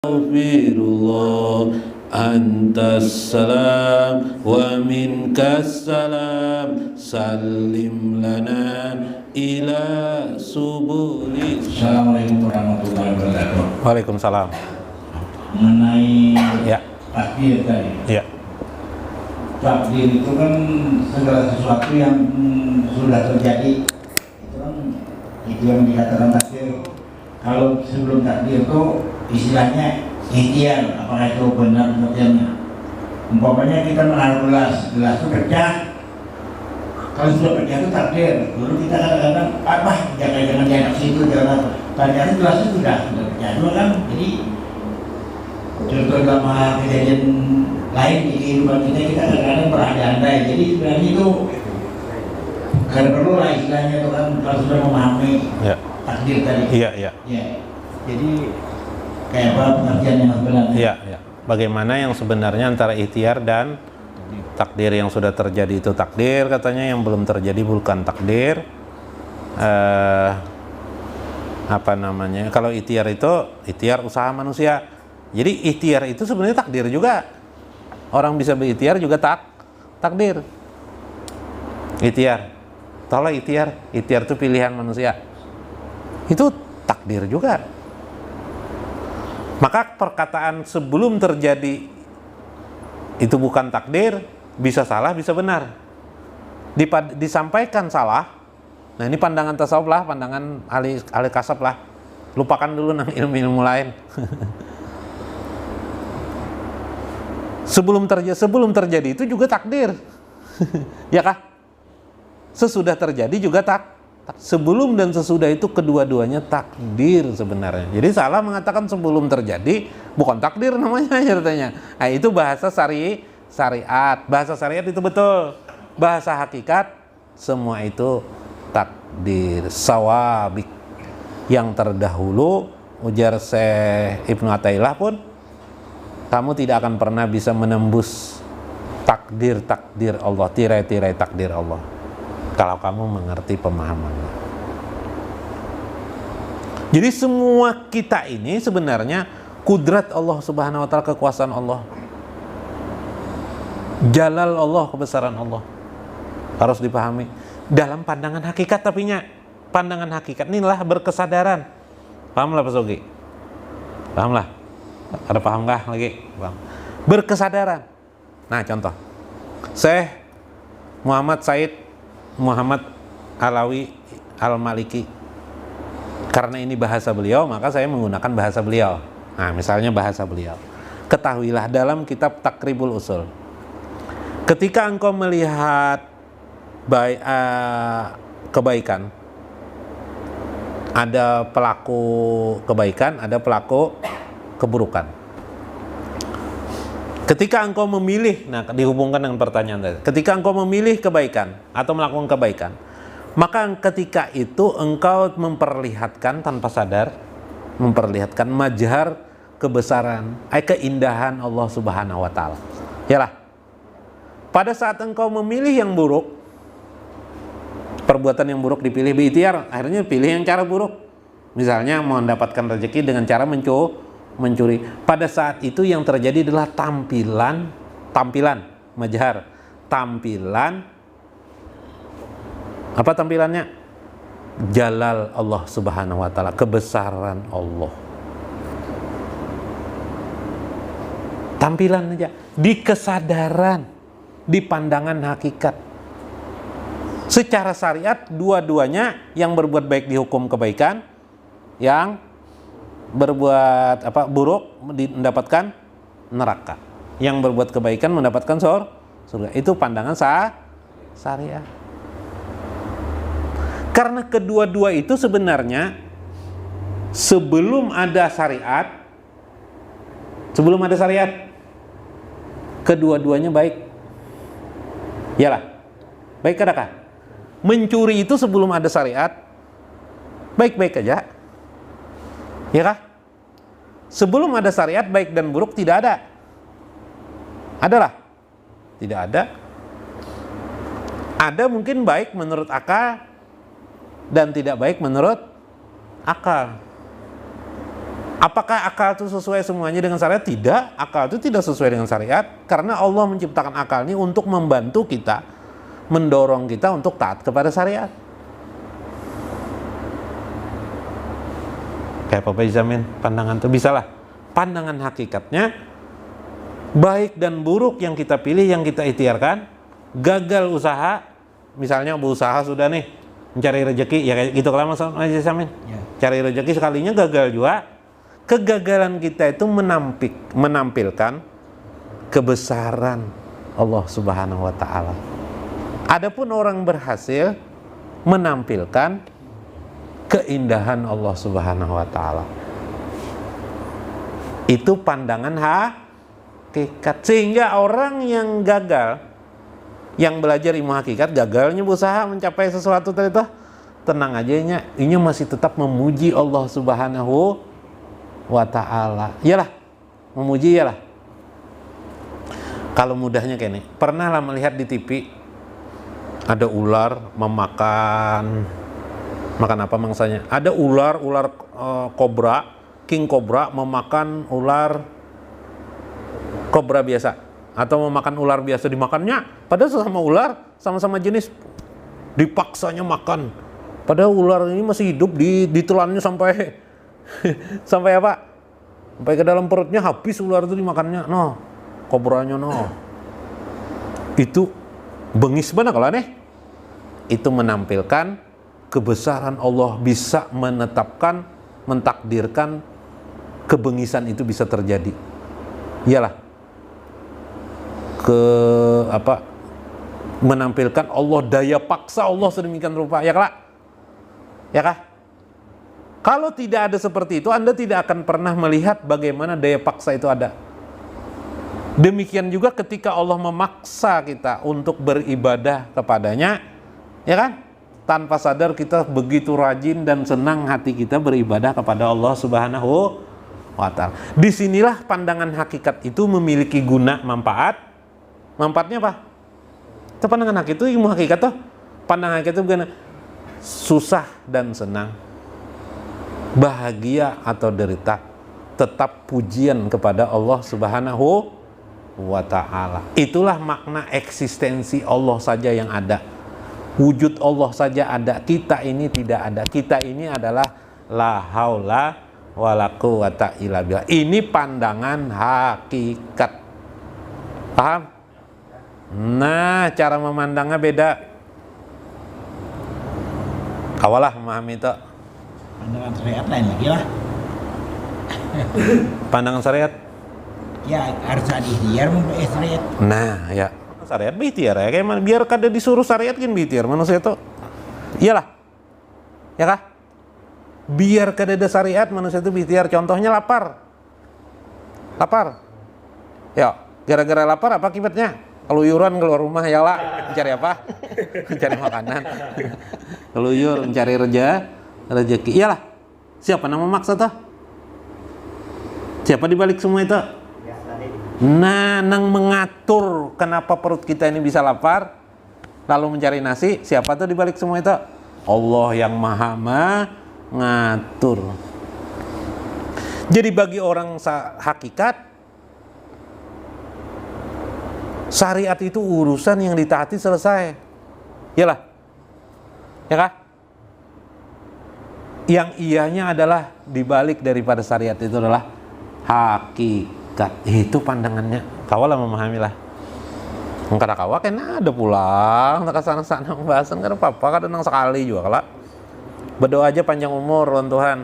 Astaghfirullah antas salam wa minkas salam salim lana ila subuli. Assalamualaikum warahmatullahi wabarakatuh. Waalaikumsalam. Mengenai Ya. takdir tadi. Ya. Takdir itu kan segala sesuatu yang sudah terjadi. Itu yang dikatakan takdir. Kalau sebelum takdir itu istilahnya ikhtiar, apakah itu benar pengertiannya? Umpamanya kita menaruh gelas itu pecah. Kalau sudah pecah itu takdir. Dulu kita kadang-kadang jangan dianak situ, jangan. Ternyata gelasnya sudah pecah dulu kan. Jadi contoh dalam kejadian lain di kehidupan kita kadang-kadang berandai-andai. Jadi sebenarnya itu karena perlu lah istilahnya itu kan kalau sudah memahami takdir tadi. Iya. Ya. Jadi kayak apa pengertian yang sebenarnya? Iya. Bagaimana yang sebenarnya antara ikhtiar dan takdir? Yang sudah terjadi itu takdir katanya, yang belum terjadi bukan takdir. Kalau ikhtiar itu ikhtiar usaha manusia. Jadi ikhtiar itu sebenarnya takdir juga. Orang bisa berikhtiar juga takdir. Ikhtiar. Tolong ikhtiar itu pilihan manusia. Itu takdir juga. Maka perkataan sebelum terjadi itu bukan takdir, bisa salah, bisa benar. Disampaikan salah. Nah, ini pandangan tasawuf lah, pandangan ahli kasab lah. Lupakan dulu ilmu-ilmu lain. Sebelum terjadi itu juga takdir. Ya kah? Sesudah terjadi juga sebelum dan sesudah itu kedua-duanya takdir sebenarnya. Jadi salah mengatakan sebelum terjadi bukan takdir namanya ceritanya. Nah, itu bahasa syariat. Bahasa syariat itu betul. Bahasa hakikat semua itu takdir sawabik. Yang terdahulu ujar Syekh Ibnu Athaillah pun, kamu tidak akan pernah bisa menembus takdir Allah, tirai-tirai takdir Allah, kalau kamu mengerti pemahamannya. Jadi semua kita ini sebenarnya kudrat Allah Subhanahu wa taala, kekuasaan Allah, jalal Allah, kebesaran Allah harus dipahami dalam pandangan hakikat. Tapinya pandangan hakikat inilah berkesadaran. Pahamlah Pak Sogi? Pahamlah? Ada paham nggak lagi? Paham. Berkesadaran. Nah, contoh Syekh Muhammad Said Muhammad Alawi Al-Maliki, karena ini bahasa beliau maka saya menggunakan bahasa beliau. Nah, misalnya bahasa beliau, ketahuilah dalam kitab Takribul Usul, ketika engkau melihat kebaikan, ada pelaku kebaikan, ada pelaku keburukan. Ketika engkau memilih, nah dihubungkan dengan pertanyaan tadi, ketika engkau memilih kebaikan atau melakukan kebaikan, maka ketika itu engkau memperlihatkan tanpa sadar, memperlihatkan majhar kebesaran, keindahan Allah Subhanahu wa taala. Yalah. Pada saat engkau memilih yang buruk, perbuatan yang buruk dipilih b'ikhtiar, akhirnya pilih yang cara buruk. Misalnya mau mendapatkan rezeki dengan cara mencuri. Pada saat itu yang terjadi adalah tampilan majhar, tampilan apa tampilannya? Jalal Allah Subhanahu wa taala, kebesaran Allah. Tampilan aja, di kesadaran, di pandangan hakikat. Secara syariat dua-duanya, yang berbuat baik dihukum kebaikan, yang berbuat buruk mendapatkan neraka, yang berbuat kebaikan mendapatkan surga. Itu pandangan syariah. Karena kedua-dua itu sebenarnya sebelum ada syariat, kedua-duanya baik. Yalah, baik adakah? Mencuri itu sebelum ada syariat baik-baik aja. Ya kah? Sebelum ada syariat baik dan buruk tidak ada. Adalah? Tidak ada. Ada mungkin baik menurut akal dan tidak baik menurut akal. Apakah akal itu sesuai semuanya dengan syariat? Tidak, akal itu tidak sesuai dengan syariat karena Allah menciptakan akal ini untuk membantu kita, mendorong kita untuk taat kepada syariat. Kayak Bapak Izamin, pandangan itu bisalah. Pandangan hakikatnya, baik dan buruk yang kita pilih, yang kita ikhtiarkan, gagal usaha, misalnya berusaha sudah nih, mencari rezeki, ya kayak gitu kalau Mas Izamin. Ya. Cari rezeki sekalinya gagal juga. Kegagalan kita itu menampilkan kebesaran Allah Subhanahu wa Ta'ala. Adapun orang berhasil menampilkan keindahan Allah Subhanahu wa Ta'ala. Itu pandangan hakikat. Sehingga orang yang gagal, yang belajar ilmu hakikat, gagalnya berusaha mencapai sesuatu itu, tenang aja ini masih tetap memuji Allah Subhanahu wa Ta'ala. Iyalah, memuji iyalah. Kalau mudahnya kayak ini, pernah lah melihat di TV ada ular makan apa mangsanya? Ada ular kobra, king kobra memakan ular kobra biasa, atau memakan ular biasa dimakannya. Padahal sesama ular, sama-sama jenis, dipaksanya makan. Padahal ular ini masih hidup, ditelannya sampai sampai apa? Sampai ke dalam perutnya, habis ular itu dimakannya. No, kobranya no. Itu bengis benar kalau aneh. Itu menampilkan kebesaran Allah, bisa menetapkan, mentakdirkan kebengisan itu bisa terjadi. Iyalah. Menampilkan Allah, daya paksa Allah sedemikian rupa, ya kak? Ya kak? Kalau tidak ada seperti itu, Anda tidak akan pernah melihat bagaimana daya paksa itu ada. Demikian juga ketika Allah memaksa kita untuk beribadah kepadanya, ya kan? Tanpa sadar kita begitu rajin dan senang hati kita beribadah kepada Allah Subhanahu wa Ta'ala. Disinilah pandangan hakikat itu memiliki guna, manfaat. Manfaatnya apa? Itu pandangan hakikat itu, ilmu hakikat tuh. Pandangan hakikat itu bukan susah dan senang, bahagia atau derita, tetap pujian kepada Allah Subhanahu wa Ta'ala. Itulah makna eksistensi Allah saja yang ada. Wujud Allah saja ada, kita ini tidak ada. Kita ini adalah la haula wala quwata illa billah. Ini pandangan hakikat. Paham? Nah, cara memandangnya beda. Kawalah memahami itu. Pandangan syariat lain lagi lah. Pandangan syariat? Ya harus ada ikhtiar mempunyai syariat. Nah, ya. Syariat bihtiar ya. Kayak mana? Biar kada disuruh syariat kan bihtiar. Manusia itu. Iyalah. Ya kah? Biar kada ada syariat manusia itu bihtiar. Contohnya lapar. Lapar. Ya, gara-gara lapar apa akibatnya? Keluyuran keluar rumah ya lah. Mencari apa? Mencari makanan. Keluyur mencari rezeki. Iyalah. Siapa nama maksa tuh? Siapa dibalik semua itu? Nah, nang mengatur kenapa perut kita ini bisa lapar, lalu mencari nasi. Siapa tuh dibalik semua itu? Allah yang maha mengatur. Jadi bagi orang hakikat, syariat itu urusan yang ditaati selesai. Iyalah. Ya kah? Yang ianya adalah dibalik daripada syariat itu adalah hakikat. Itu pandangannya. Kawalah memahamilah. Kada kawa kena ada pulang, tak sana-sana pembahasan kada apa-apa, kada nang sekali juga kala. Berdoa aja panjang umur lawan Tuhan.